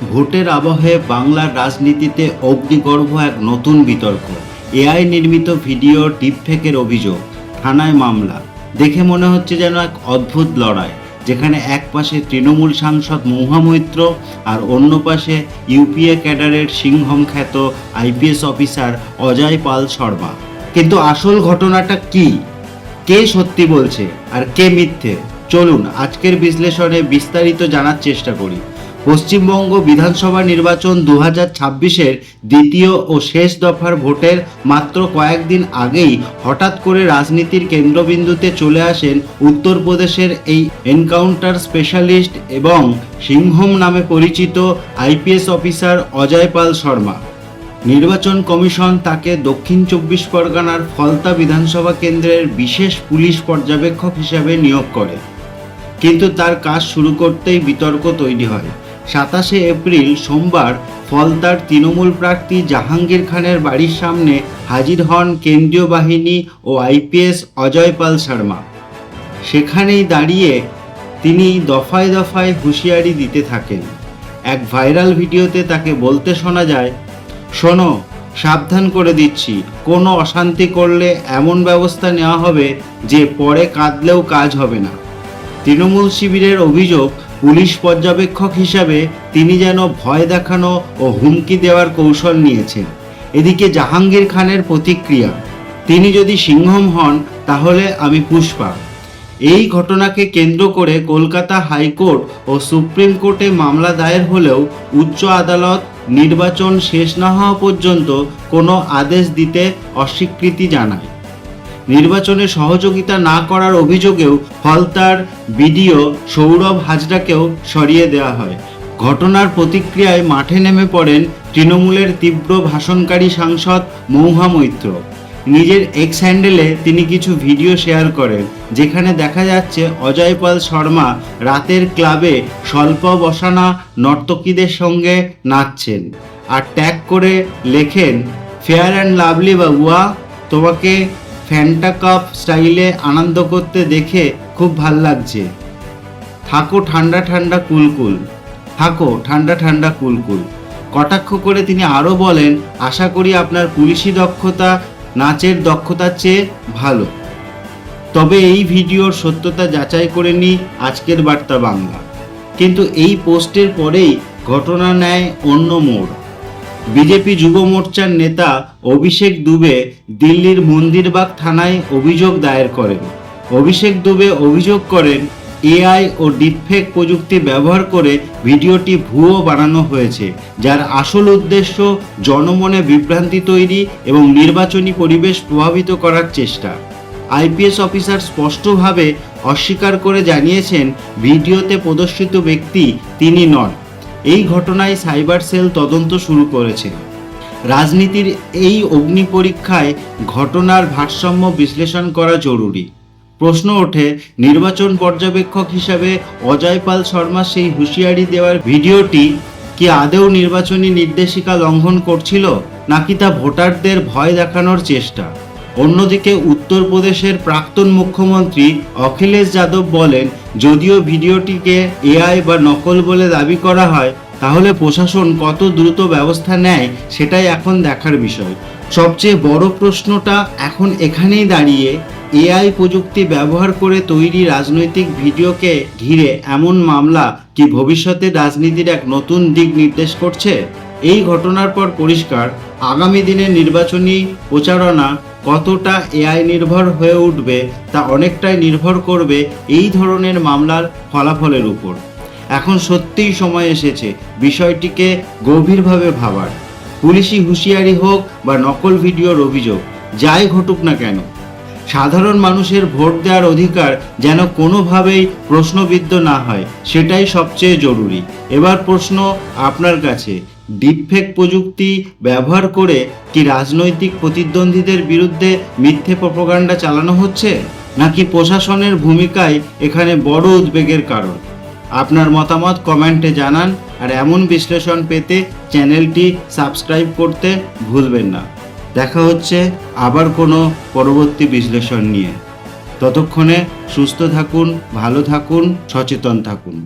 ভোটের আবহে বাংলার রাজনীতিতে অগ্নিগর্ভ এক নতুন বিতর্ক। এআই নির্মিত ভিডিও ডিপফেকের অভিযোগ, থানায় মামলা। দেখে মনে হচ্ছে যেন এক অদ্ভুত লড়াই, যেখানে এক পাশে তৃণমূল সাংসদ মহুয়া মৈত্র আর অন্য পাশে ইউপিএ ক্যাডারের সিংহম খ্যাত আইপিএস অফিসার অজয় পাল শর্মা। কিন্তু আসল ঘটনাটা কি? কে সত্যি বলছে আর কে মিথ্যে? চলুন আজকের বিশ্লেষণে বিস্তারিত জানার চেষ্টা করি। পশ্চিমবঙ্গ বিধানসভা নির্বাচন 2026-এর দ্বিতীয় ও শেষ দফার ভোটের মাত্র কয়েকদিন আগেই হঠাৎ করে রাজনীতির কেন্দ্রবিন্দুতে চলে আসেন উত্তরপ্রদেশের এই এনকাউন্টার স্পেশালিস্ট এবং সিংহম নামে পরিচিত আইপিএস অফিসার অজয় পাল শর্মা। নির্বাচন কমিশন তাকে দক্ষিণ 24 পরগনার ফলতা বিধানসভা কেন্দ্রের বিশেষ পুলিশ পর্যবেক্ষক হিসাবে নিয়োগ করে। কিন্তু তার কাজ শুরু করতেই বিতর্ক তৈরি হয়। 27শে এপ্রিল সোমবার ফলতার তৃণমূল প্রার্থী জাহাঙ্গীর খানের বাড়ির সামনে হাজির হন কেন্দ্রীয় বাহিনী ও আইপিএস অজয় পাল শর্মা। সেখানেই দাঁড়িয়ে তিনি দফায় দফায় হুঁশিয়ারি দিতে থাকেন। এক ভাইরাল ভিডিওতে তাকে বলতে শোনা যায়, শোনো, সাবধান করে দিচ্ছি, কোনো অশান্তি করলে এমন ব্যবস্থা নেওয়া হবে যে পরে কাঁদলেও কাজ হবে না। তৃণমূল শিবিরের অভিযোগ, পুলিশ পর্যবেক্ষক হিসাবে তিনি যেন ভয় দেখানো ও হুমকি দেওয়ার কৌশল নিয়েছেন। এদিকে জাহাঙ্গীর খানের প্রতিক্রিয়া, তিনি যদি সিংহম হন তাহলে আমি পুষ্পা। এই ঘটনাকে কেন্দ্র করে কলকাতা হাইকোর্ট ও সুপ্রিম কোর্টে মামলা দায়ের হলেও উচ্চ আদালত নির্বাচন শেষ না হওয়া পর্যন্ত কোনো আদেশ দিতে অস্বীকৃতি জানায়। নির্বাচনে সহযোগিতা না করার অভিযোগেও ফলতার বিডিও সৌরভ হাজরাকেও সরিয়ে দেওয়া হয়। ঘটনার প্রতিক্রিয়ায় মাঠে নেমে পড়েন তৃণমূলের তীব্র ভাষণকারী সাংসদ মহুয়া মৈত্র। নিজের এক্স হ্যান্ডেলে তিনি কিছু ভিডিও শেয়ার করেন, যেখানে দেখা যাচ্ছে অজয় পাল শর্মা রাতের ক্লাবে স্বল্প বসানা নর্তকীদের সঙ্গে নাচছেন আর ট্যাগ করে লেখেন, ফেয়ার অ্যান্ড লাভলি বাবুয়া, তোমাকে ফ্যান্টা কাপ স্টাইলে আনন্দ করতে দেখে খুব ভাল লাগছে। থাকো ঠান্ডা ঠান্ডা কুলকুল, থাকো ঠান্ডা ঠান্ডা কুলকুল। কটাক্ষ করে তিনি আরও বলেন, আশা করি আপনার পুলিশি দক্ষতা নাচের দক্ষতার চেয়ে ভালো। তবে এই ভিডিওর সত্যতা যাচাই করে নি আজকের বার্তা বাংলা। কিন্তু এই পোস্টের পরেই ঘটনা নেয় অন্য মোড়। বিজেপি যুব মোর্চার নেতা অভিষেক দুবে দিল্লির মন্দিরবাগ থানায় অভিযোগ দায়ের করেন। অভিষেক দুবে অভিযোগ করেন, এআই ও ডিপফেক প্রযুক্তি ব্যবহার করে ভিডিওটি ভুয়ো বানানো হয়েছে, যার আসল উদ্দেশ্য জনমনে বিভ্রান্তি তৈরি এবং নির্বাচনী পরিবেশ প্রভাবিত করার চেষ্টা। আইপিএস অফিসার স্পষ্টভাবে অস্বীকার করে জানিয়েছেন, ভিডিওতে প্রদর্শিত ব্যক্তি তিনি নন। এই ঘটনায় সাইবার সেল তদন্ত শুরু করেছে। রাজনীতির এই অগ্নি পরীক্ষায় ঘটনার ভারসাম্য বিশ্লেষণ করা জরুরি। প্রশ্ন ওঠে, নির্বাচন পর্যবেক্ষক হিসাবে অজয় পাল শর্মা সেই হুঁশিয়ারি দেওয়ার ভিডিওটি কি আদৌ নির্বাচনী নির্দেশিকা লঙ্ঘন করছিল, নাকি তা ভোটারদের ভয় দেখানোর চেষ্টা? অন্যদিকে উত্তরপ্রদেশের প্রাক্তন মুখ্যমন্ত্রী অখিলেশ যাদব বলেন, যদিও ভিডিওটিকে এআই বা নকল বলে দাবি করা হয়, তাহলে প্রশাসন কত দ্রুত ব্যবস্থা নেয় সেটাই এখন দেখার বিষয়। সবচেয়ে বড় প্রশ্নটা এখন এখানেই দাঁড়িয়ে, এআই প্রযুক্তি ব্যবহার করে তৈরি রাজনৈতিক ভিডিওকে ঘিরে এমন মামলা কি ভবিষ্যতে রাজনীতির এক নতুন দিক নির্দেশ করছে? এই ঘটনার পর পরিষ্কার, আগামী দিনে নির্বাচনী প্রচারণা কতটা এআই নির্ভর হয়ে উঠবে তা অনেকটাই নির্ভর করবে এই ধরনের মামলার ফলাফলের উপর। এখন সত্যিই সময় এসেছে বিষয়টিকে গভীরভাবে ভাবার। পুলিশি হুঁশিয়ারি হোক বা নকল ভিডিওর অভিযোগ, যাই ঘটুক না কেন, সাধারণ মানুষের ভোট দেওয়ার অধিকার যেন কোনোভাবেই প্রশ্নবিদ্ধ না হয়, সেটাই সবচেয়ে জরুরি। এবার প্রশ্ন আপনার কাছে, ডিপফেক প্রযুক্তি ব্যবহার করে কি রাজনৈতিক প্রতিদ্বন্দ্বীদের বিরুদ্ধে মিথ্যে প্রপাগান্ডা চালানো হচ্ছে, নাকি প্রশাসনের ভূমিকায় এখানে বড় উদ্বেগের কারণ? আপনার মতামত কমেন্টে জানান, আর এমন বিশ্লেষণ পেতে চ্যানেলটি সাবস্ক্রাইব করতে ভুলবেন না। দেখা হচ্ছে আবার কোনো পরবর্তী বিশ্লেষণ নিয়ে। ততক্ষণে সুস্থ থাকুন, ভালো থাকুন, সচেতন থাকুন।